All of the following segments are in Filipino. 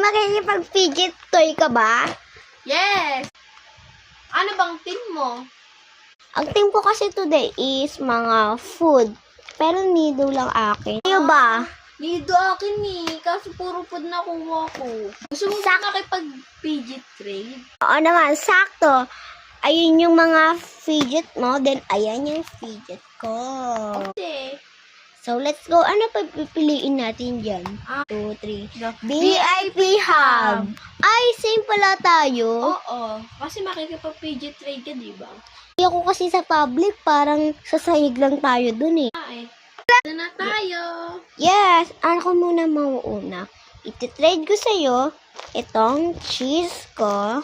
makikipag-fidget toy ka ba? Yes! Ano bang team mo? Ang team ko kasi today is mga food. Pero nido lang akin. Kayo ba? Nido akin eh. Kaso puro food na kuha ko. Gusto mo ba nakipag-fidget trade? Oo naman, sakto. Ayun yung mga fidget mo, then ayan yung fidget ko. Okay. So, let's go. Ano pa pipiliin natin dyan? 2, 3. VIP Hub. Ay, same pala tayo. Oo. Kasi makikipag-fidget trade ka, di ba? Ako kasi sa public, parang sasahig lang tayo dun eh. Ito na tayo. Yes, ako muna mauuna. Iti-trade ko sa'yo itong cheese ko.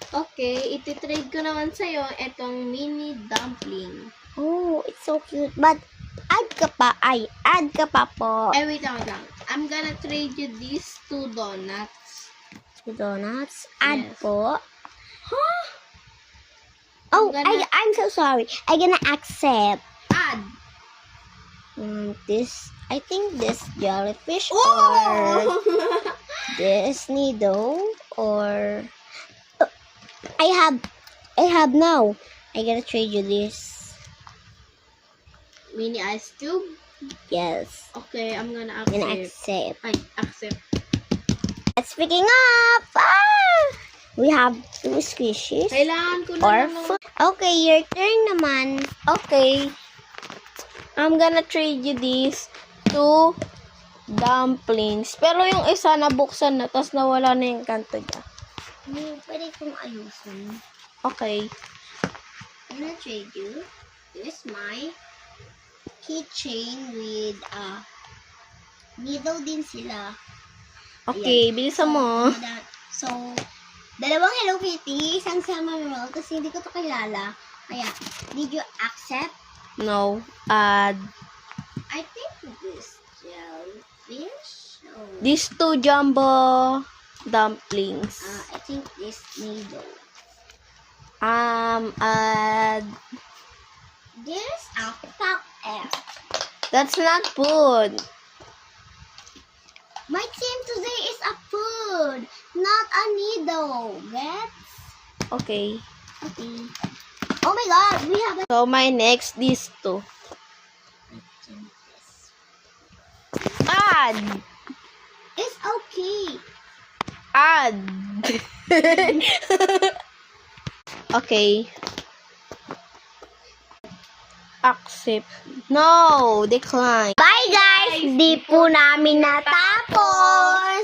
Okay, iti-trade ko naman sa'yo itong mini dumpling. Oh, it's so cute. But, add ka pa po. Wait lang. I'm gonna trade you these 2 donuts. Donuts. Add Yes. po. Huh? Oh, I'm so sorry. I'm gonna accept. Add. I think this jellyfish or Oh! this needle or I have now. I gotta trade you this. Mini ice cube. Yes. Okay, I'm gonna I'm gonna accept. accept. Accept. Let's picking up. We have 2 squishes Kailangan ko na or lang food. Okay, your turn naman. Okay. I'm gonna trade you these 2 dumplings. Pero yung isa nabuksan na, tapos nawala na yung kanto niya. Pwede kong ayusin. Okay. I'm gonna trade you. This is my keychain with needle din sila. Okay, bilisan mo. So, dalawang Hello Kitty, isang Salmon Roll, kasi hindi ko to kilala. Kaya, did you accept? No. Add. I think this jellyfish. Oh, These 2 jumbo dumplings. I think this needle. Add. This pop F. That's not food. My team today is a food, not a needle. Gets? Okay. Okay. Oh my God, we have a So, my next, these 2. Add. It's okay. Add. Okay. Accept. No, decline. Bye guys! Di po namin natapos!